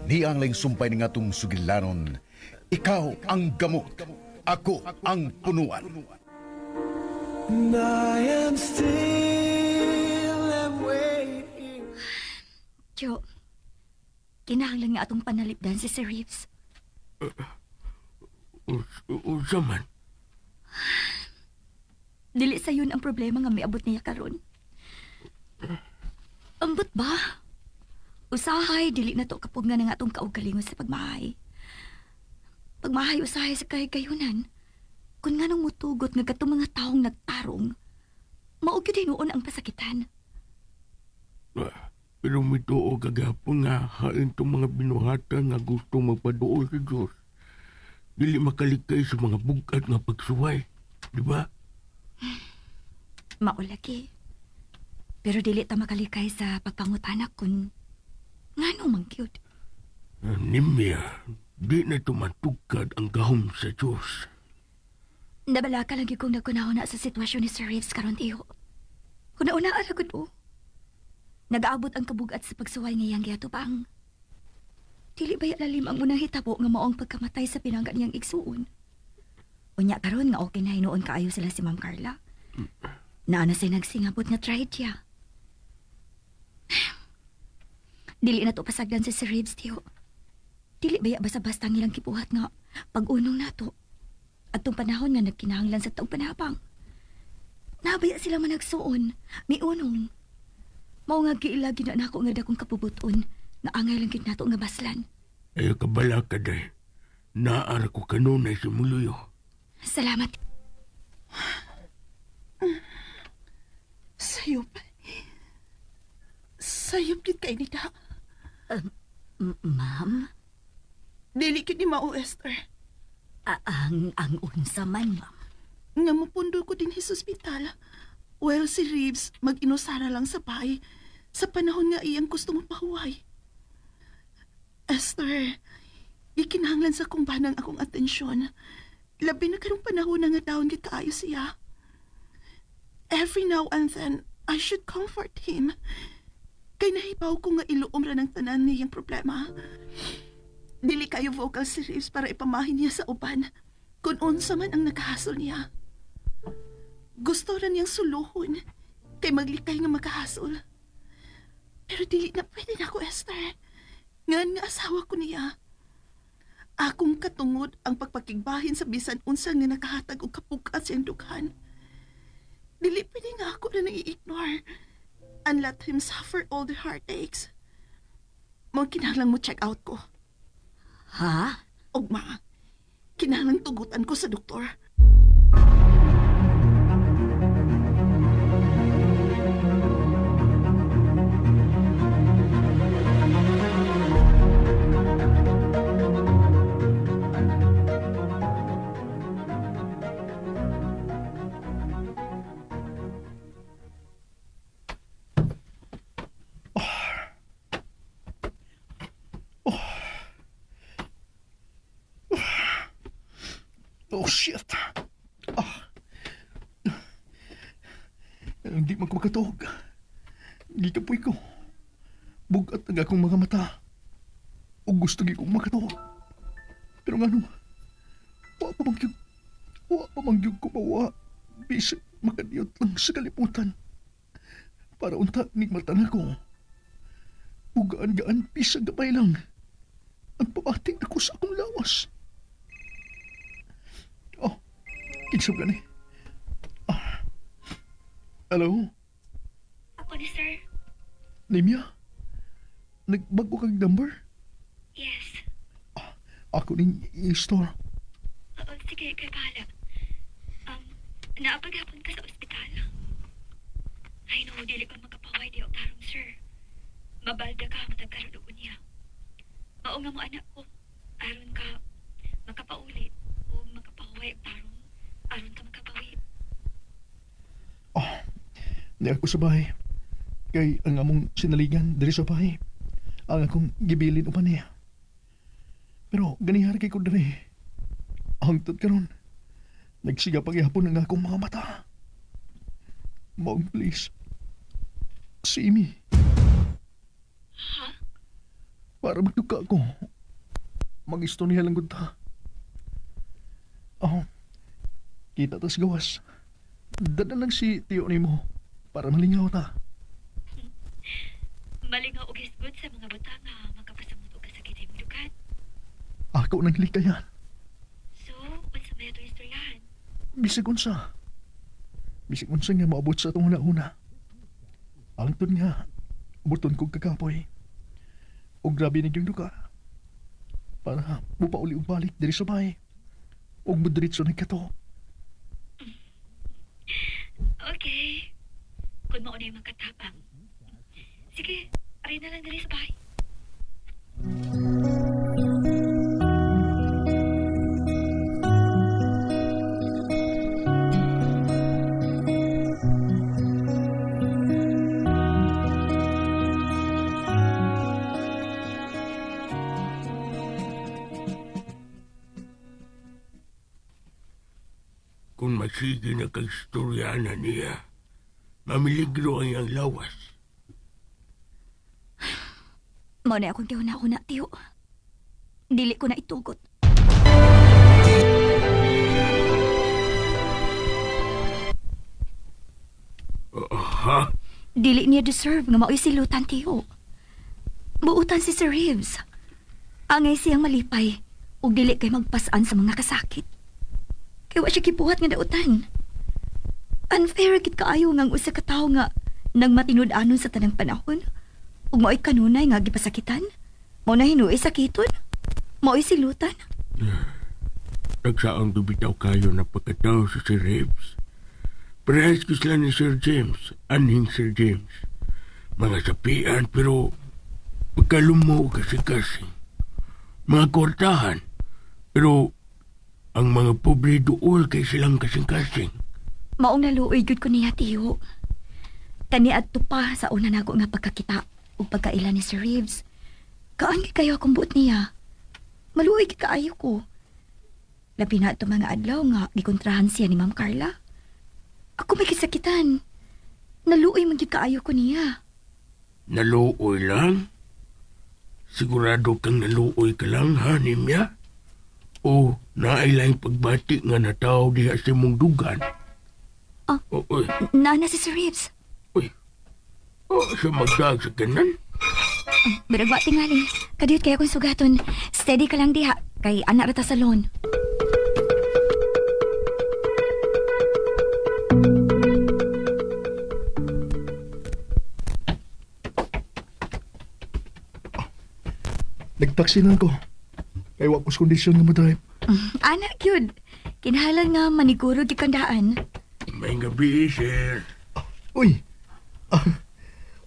Di ang lang sumpay nga tong sugilanon. Ikaw ang gamot, ako ang punuan. And I am still am waiting. Jo, kinahanglan nga atong panalipdan si Sir Reeves. Usa man. Dili sa yun ang problema nga miabot niya karon. Ambot ba? Usahay, dili na to kapag nga atong kaugalingon sa pagmahay. Pagmahay usahay sa kahigayunan. Kung nga nang mutugot nga katong mga taong nagtarong, maugyo din noon ang pasakitan. Pero mituo kagapon nga hain tong mga binuhatan nga gusto magpaduol sa Diyos. Dili makalikay sa mga bugat nga pagsuway. Di ba? Maulagi. Pero dili ta makalikay sa pagpangutanak kun ngano man gyud. Nimya, di na tumatugkad ang gahom sa Diyos. Nabala ka lagi kong nagkunahon sa sitwasyon ni Sir Reeves karon tiyo. Kuna-una aragod o. Nag-aabot ang kabugat sa pagsuway ngayang giatubang. Dili ba lalim ang unang hitabo nga maong pagkamatay sa pinangga niyang igsuon? Unya karon nga okay na hinuon kaayo sila si Ma'am Carla. Naana say nagsingabot nga tragedya. Dili na to pasagdan si Sir Reeves tiyo. Dili ba basta-basta ngilang kipuhat nga pag-unong nato. At tong panahon nga nagkinahanglan sa taong panabang. Nabaya sila man nagsuon, may unong. Mao nga giilagi na nako nga dakong kapubuton na angay lang gid nato nga baslan. Ay kabala ka day. Naara ko kanunay si Muluyo. Salamat. Sayop. Sayop gid kay nita. Ma'am? Dili gid ni mao, Esther. Ang unsa man, ma'am. Nga mapundol ko din sa ospital. Well, si Reeves mag-inusara lang sa bahay sa panahon nga iyang gusto mo pahuway. Esther, ikinahanglan sa kong banang akong atensyon. Labi na karong panahon na nga daon gid kaayo siya. Every now and then, I should comfort him. Kay nahibaw ko nga iluom ra ng tanan niyang problema. Dili kayo vocal si Reeves para ipamahin niya sa uban kung unsa man ang nakahasol niya. Gusto ra niyang suluhon kay maglikay nga makahasol. Pero dili na pwede na ako, Esther. Ngan nga asawa ko niya. Akong katungod ang pagpakigbahin sa bisan unsa nga nakahatag og kapukat sa dughan. Dili pwede nga ako na nang-i-ignore and let him suffer all the heartaches. Mo kinahanglan mo check out ko. Ha? Ugma, kinahanglan tugutan ko sa doktor. Oh, shit. Hindi man ko makatuog. Gikapoy ko. Bugat ang akong mga mata. O gusto gi kong makatuog. Pero nga wa pa mangyug ko mawa. Bisip makadiyot lang sa kalimutan. Para unta ning mata na ko. Ugaan-gaan pisag gabay lang. Ang pamating ako sa akong lawas. Kinsab gani. Hello? Ako ni sir. Nimya? Nagbago kang number? Yes. Ako ning i-store. Oo, sige, kay bahala. Naapaghapon ka sa ospital? Ay, no, dili pa magkapaway di tarong, sir. Mabalda ka, matagkaroon ko niya. Mao nga mo anak ko. Aron ka makapauli o makapahuway og tarong. Aron ka makapawi. Di ako sa bahay. Kay ang among sinaligan diri sa bahay. Ang akong gibilin upan niya. Pero ganihar kay ko diri. Hangtod karon. Nagsiga paghihapon ang akong mga mata. Maong please. Si Imi. Ha? Para magduka ko. Mag-istorya lang gud ta. Oh, kita tas gawas. Dada lang si tiyo ni mo para malingaw ta. Malingaw og good sa mga butang nga makapasamot og kasakit imong dukan. Ako nang likayan. So, unsa may ato istoryahan? Bisig unsa. Bisig unsa nga maabot sa itong una-una. Angtod nga, buton kong kakapoy. O grabe na yung duka. Para mupauli og balik diri sa bahay. O mudiritso na kato. Okay. Kung mauna yung magkatapang. Sige, aray na lang dali sa bahay. Kung masige na kagstorya na niya, mamiligro ang iyang lawas. Mao na akong tiyo-una, tiyo. Dili ko na itugot. Ha? Dili niya deserve nga mao'y silutan, tiyo. Buutan si Sir Reeves. Angay siyang malipay ug dili kay magpasaan sa mga kasakit. Kaya wa siya kibuhat nga dautan. Unfair gid kaayo nga ang usa ka tawo nga nang matinud-anon sa tanang panahon. Ug mao'y kanunay nga gipasakitan. Mao na hinuoy sakiton. Mao'y silutan. Nagsaang dubitaw kayo na pagkataw sa Sir Reeves. Parehas ko sila ni Sir James, aning Sir James. Mga sapian pero pagkalumo kasi. Mga kortahan pero ang mga pobre dool kay silang kasing-kasing. Maong naluoy gud ko niya, tiyo. Kani adto pa sa una nako nga pagkakita ug pagkaila ni Sir Reeves. Kaangay kayo akong buot niya. Maluoy gid kaayo ko. Labi na ito mga adlaw nga gikontrahan siya ni Ma'am Carla. Ako may kisakitan. Naluoy man gid kaayo ko niya. Naluoy lang? Sigurado kang naluoy ka lang, ha, Nimya? O naailang pagbati nga nataw diha sa mong dugan? Ah, Uy, Nana si Sir Reeves. uy. Sa magdag sa kanan? Biragwa tingali. Kadiyot kaya kong sugaton. Steady ka lang diha. Kay anak rata sa loan. Nagtaksi na ako. Kaya wakos kondisyon nga madrive. Anak yun. Kinahanglan nga maniguro di kandaan. May gabi, sir. Uy!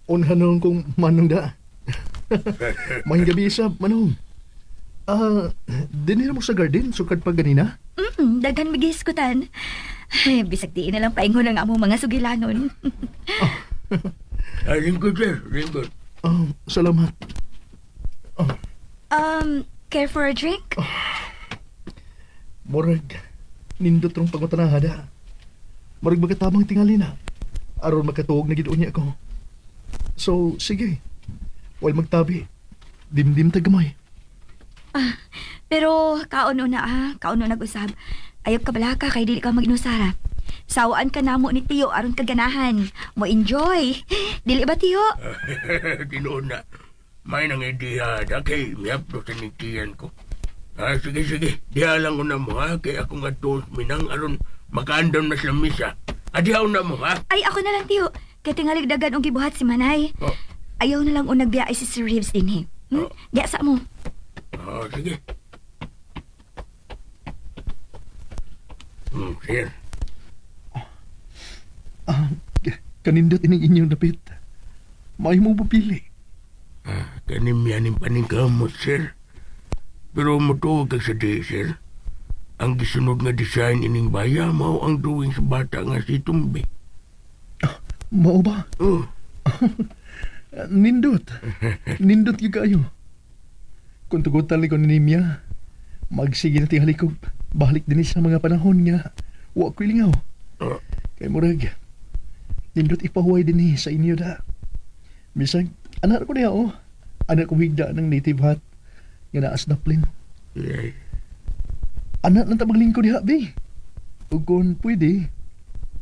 Unhan nung kong manong da. May gabi sa manong. Dinira mo sa garden, sukad pa ganina? Daghan magiskutan. Bisag diin na lang paingon ang among mga sugilanon. Lingkod, sir. Lingkod. Salamat. Care for a drink? Morag, nindot rong pagmatanahada. Morag magatabang tingali na. Aron makatuog na gidoon niya ako. So, sige. While magtabi, dimdim tagamay. Pero kauno na kauno nag-usab. Ayop ka balaka kay dili ka mag-inusara. Sawaan ka namo ni Tiyo aron kaganahan. Mo enjoy. Dili ba Tiyo? Tinoon na. May nang ideya na kay miyapdo sa nitiyan ko. Sige. Diha lang ko na mo, ha? Kay ako nga tos minang aron makaandam na sa misa. Diha na mo, ha? Ay ako na lang Tiyo. Kay tingalig dagan og gibuhat si Manay. Oh. Ayaw na lang unag biyahe si Sir Reeves din Diya sa mo. Sige. Sir. Kanindot ining inyong dapit. May mo pupili. Kanimyanin paningkamot, sir. Pero matuog kag sa di, sir. Ang gisunod nga design ining baya, mao ang drawing sa bata nga si Tumbi. Mao ba? Oh. Nindot. Nindot yung kayo. Kung tugutan ko ni Nimya, magsige na tingali ko balik din sa mga panahon nga wa ko ilingaw. Kay murag, nindot ipahuway din sa inyo da. Bisag, anak ko niya anak kong higda ng native hat nga naas na plin. Ay, Anak lang ta maglingkod diha, be. Ug kung pwede,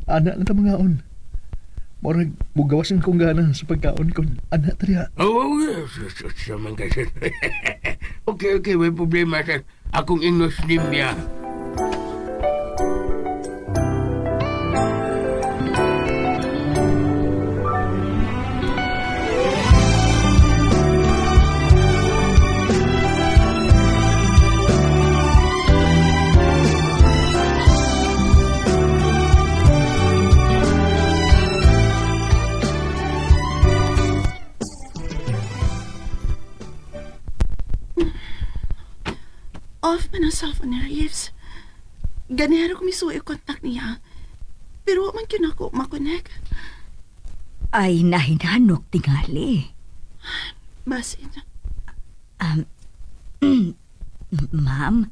anak lang ta mangaon. Murag, mugawas ang kong gana sa pagkaon kung anak ta diha. oh, sus naman ka, sir. Okay, may problema, sir. Akong English name niya. Off man ang cellphone ni Reeves. Ganero ko misuyo kontak niya. Pero man yun ako makonek. Ay, nahinanok tingali. Basin. Ma'am,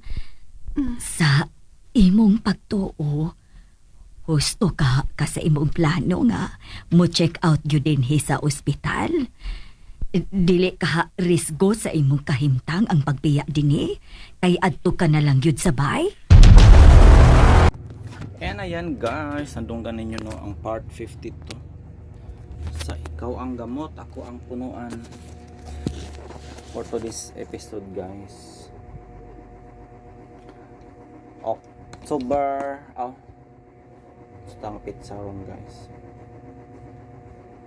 sa imong pagtuo, husto ka sa imong plano nga mo check out yun din sa ospital. Dili ka risgo sa imong kahimtang ang pagbiya dinhi kay adto ka na lang yun sa bay. And ayan guys, nandunggan ninyo no ang part 52 sa ikaw ang gamot, ako ang punuan for today's episode guys. October stang pizza ron guys,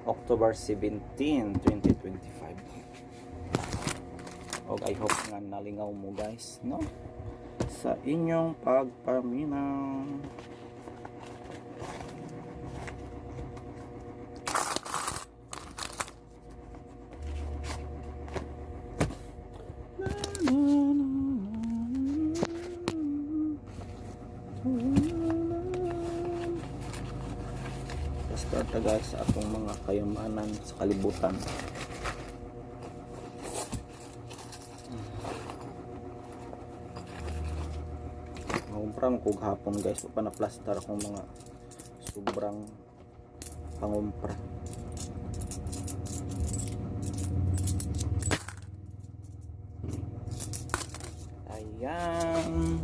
October 17, 2025. Og I hope nga nalingaw mo guys no sa inyong pagpaminaw. Start na guys sa atong mga kayamanan sa kalibutan. Mangumpra mo kog hapon guys, pa na plaster akong mga sobrang pangumpra. Ayan.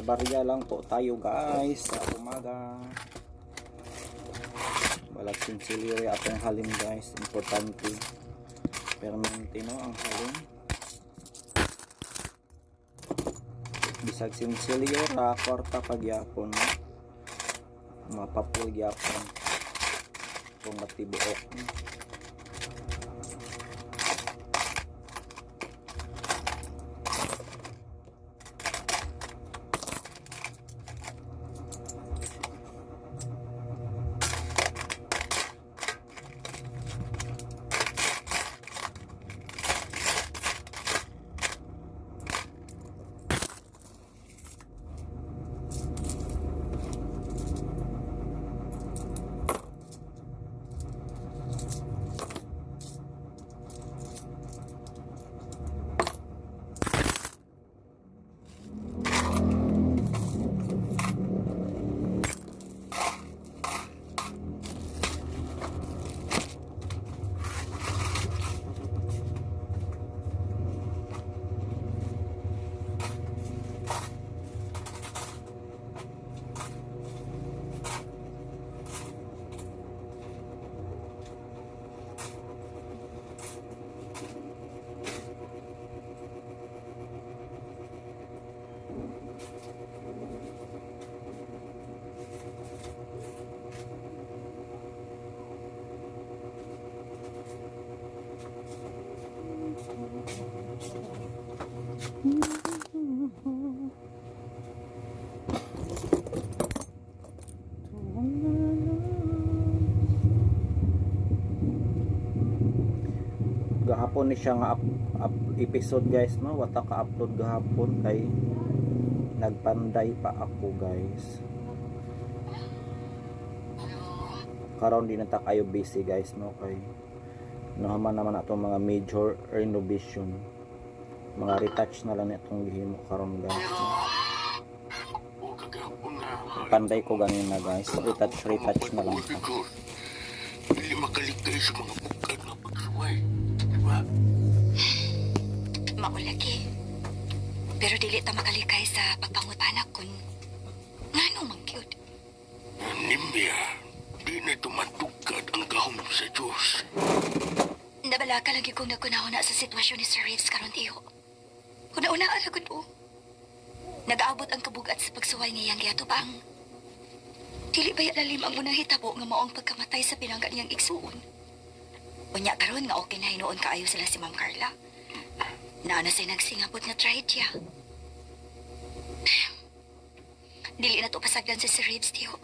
Barya lang po tayo guys sa umaga. Balag sinsilyo atong halim guys, importante permanente no ang halim. Bisag sinsilyo ra kwarta pagyapon no? Mapapul gyapon kung matibuok no? Gahapon ni siya nga episode guys no. Wata ka upload gahapon kay nagpanday pa ako guys. Karon di na ta kayo busy guys no kay naman naman atong mga major renovation. Mga retouch na lang itong gihimo karon guys. No? Panday ko ganina guys. Retouch na lang siya. Hindi makaligay sa mga bukad na pagsuway. Diba? Maulagi. Pero dili ta makalikay sa pagpangutanak kun ngano man gyud. Nimbya, di na tumatugkad ang gahom sa Diyos. Nabalaka lagi kong nagkunahuna sa sitwasyon ni Sir Reeves karon tiyo. Kuna-una aragod po. Nag-aabot ang kabugat sa pagsuway ngayang giatubang. Dili ba lalim ang unang hitabo nga maong pagkamatay sa pinangga niyang igsuon. Unya karon nga okay na hinuon kaayo sila si Ma'am Carla. Naana say nagsingabot nga trahedya. Dili na to pasagdan si Sir Reeves tiyo.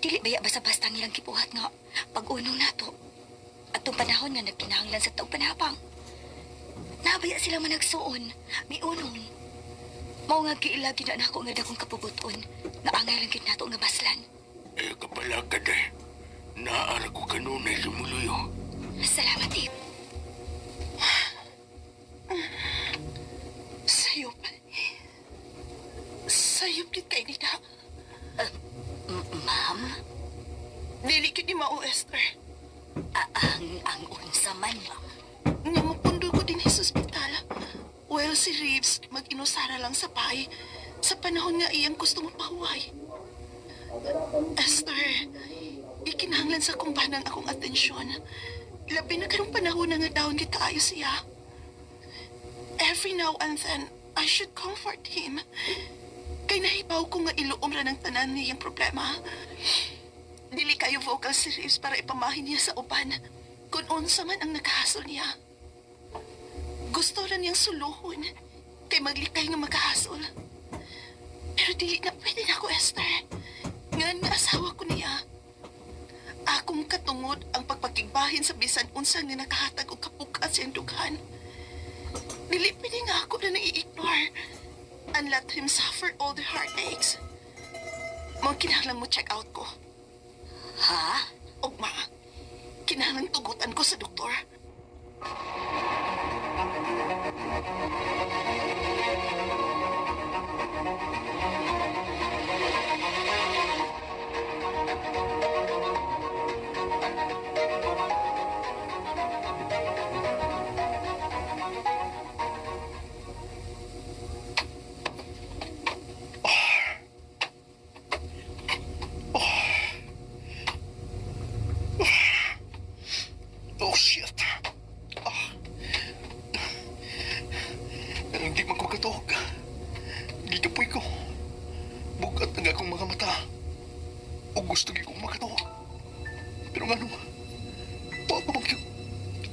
Dili baya basta-basta nilang kibuhat nga pag-unong nato. At itong panahon nga nagkinahanglan sa taong panhabang. Nabaya sila man nagsuon, may unong. Mao nga giilagi na nako nga dakong kapubuton nga angay lang gid nato nga baslan. Eh, kapala ka day. Naara ko kanunay sa muluyo. Salamat, Ip. Sayop. Sayop dit kay nita. Ma'am? Dili kini mao Esther. Ang unsa man, ma'am. Nga mapundo ko din sa ospital. Well, si Reeves mag-inusara lang sa pay sa panahon nga iyang gusto mo pahuway. Esther, ikinahanglan sa kumbanang akong atensyon. Labi na karong panahon na nga daon kita ayo siya. Every now and then, I should comfort him. Kay nahibaw ko nga iluom ra ng tanan niyang problema. Dili kayo vocal si Reeves para ipamahin niya sa uban kung unsa man ang nakahasol niya. Gusto rin niyang suluhon kay maglikay nga makahasol. Pero dili na pwede na ako, Esther. Nga asawa ko niya. Akong katungod ang pagpakigbahin sa bisan unsa nga nakahatag og kapukat sa dughan. Dili pwede nga ako na nai-ignore and let him suffer all the heartaches. Mga kinahanglan mo check out ko. Ha? Ugma, kinahanglan tugutan ko sa doktor. Oh, shit. Hindi man ko katog. Gikapoy ko. Bugat na akong mga mata. O gusto gi kong makatog. Pero nga nung,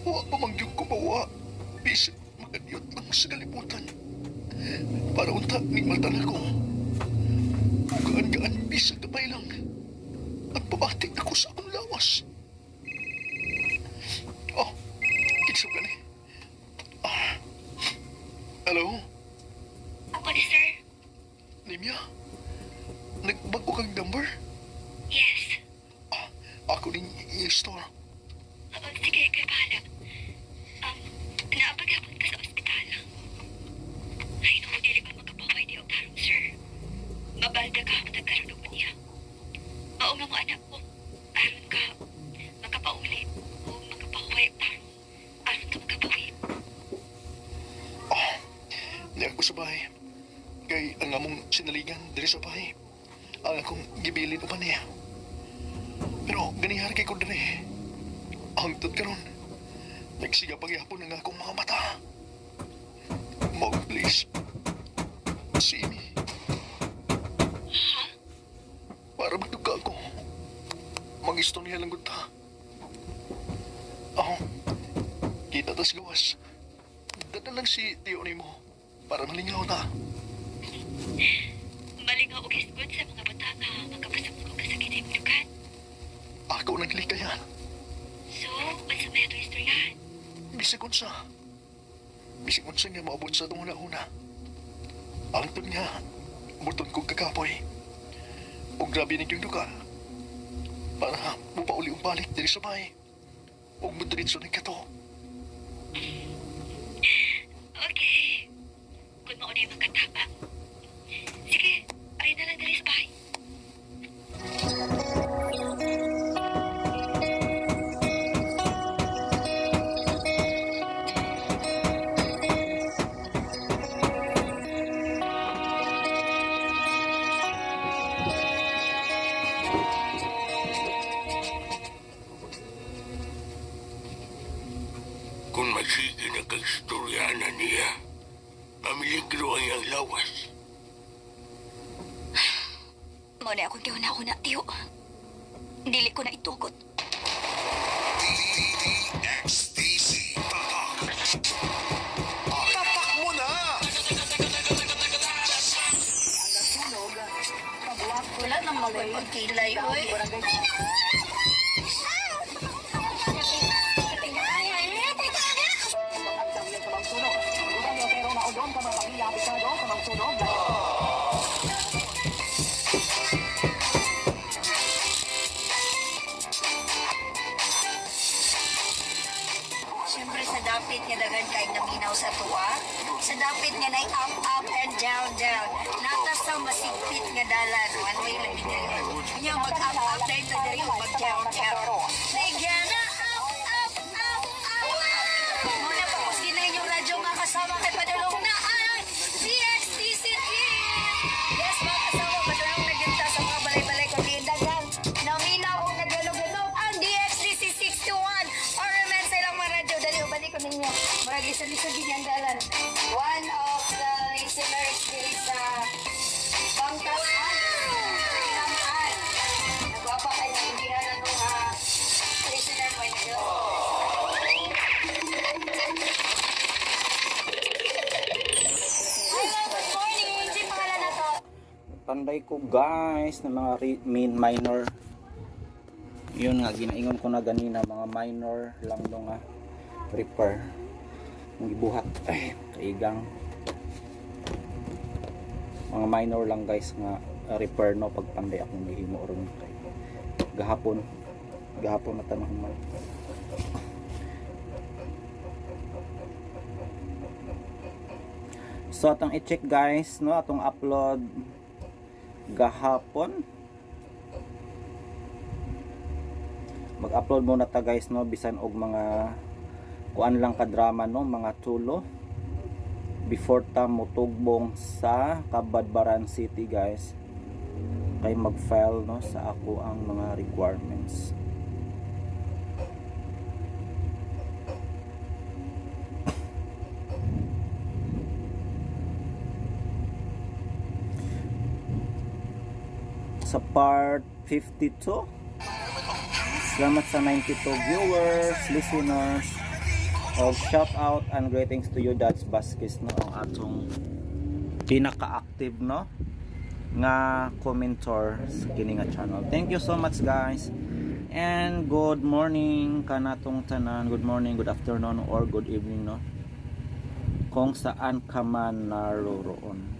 papamangyog ko bawa. Bisip, makadiyot lang sa kalimutan. Para unta ni mata na ko. Gaan-gaan, bisag na lang. At pabatik ako sa akong lawas. Oh, kinsap ka ni. Hello? Ako ni Sir. Nimya? Nagbago kang number? Yes. Ako din yung store. Sige, kay bahala. Naapag-abot ka sa ospital. Ay, naku, dili ba magkapaway di og tarong, Sir? Mabalda ka ang nagkaroon og niya. Mao nga mo anak ko. Aron ka, makapauli o makapahuway og tarong. Aron ka makapawi. Di ako sa bahay. Kay ang among sinaligan diri sa bahay. Ang akong gibilin upan niya. Pero ganihar kay ko diri. Hangtod karon. Nagsiga pagyapon ang akong mga mata. Mog, please. See me. Para magtuga ako. Magisto niya lang ta. Kita tas gawas. Dada lang si Tio ni mo. Para malingaw ta. Malingaw og isgod sa mga bata nga magkapasabot og kasakit sa imong dugan. Ako nang likayan. So, unsa may ato istoryahan? bisig unsa. Bisig unsa nga maabot sa itong una-una. Ang tun nga, muton kong kakapoy. O grabe na yung duka. Para mupauli ang balik diri sa bahay. O madiritso ng kato. Okay. Kung mauna yung magkatabang. Sige, ay na lang dali sa bahay. Kung masige na kagstoryanan niya, pamiligro ang iyang lawas. Mauna akong kiuna-una, tiyo. Dili ko na itugot. XTC Tatak. Tatak mo na! Wala nang magpagkilay, oy. Siyempre sa dapit nga dagan kay naminaw sa tuwa. Sa dapit nga nay up and down. Natas sa masigpit nga dalan. One way lang gayon. Nya mag-up na ito diri mag-down. Nagyana up. Muna pa kung sinay yung radyo nga kasama kay padulong na ang DXTC team. Yes, mga kasama, padulong na ginta sa mga balay-balay ko dagan. Naminaw o naggalog-galog ang DXTC 621. Ornament sa ilang mga radyo. Dali, ubalik ko ninyo. Marag isa-lisa din dalan. One of the listeners is Bangkasan. Pinamaan. Nagwapa kayo ng hindi na nung listener mo nyo. Hello, good morning. Si pangalan na to. Panday ko guys ng mga minor. Yun nga ginaingon ko na ganina, mga minor lang do nga repair. Ang gibuhat ay kaigang mga minor lang guys nga repair no pagpanday akong mahimo ron kay gahapon na tanong man. So atong i-check guys no atong upload gahapon. Mag-upload muna ta guys no bisan og mga kuan lang ka drama no mga tulo before ta motugbong sa Kabadbaran City guys kay mag-file no sa ako ang mga requirements. Sa part 52, salamat sa 92 viewers, listeners. O shout out and greetings to you Dads Vasquez no ang atong pinaka-active no nga commenter sa kini nga channel. Thank you so much guys. And good morning kanatong tanan. Good morning, good afternoon or good evening no. Kung saan ka man naroroon.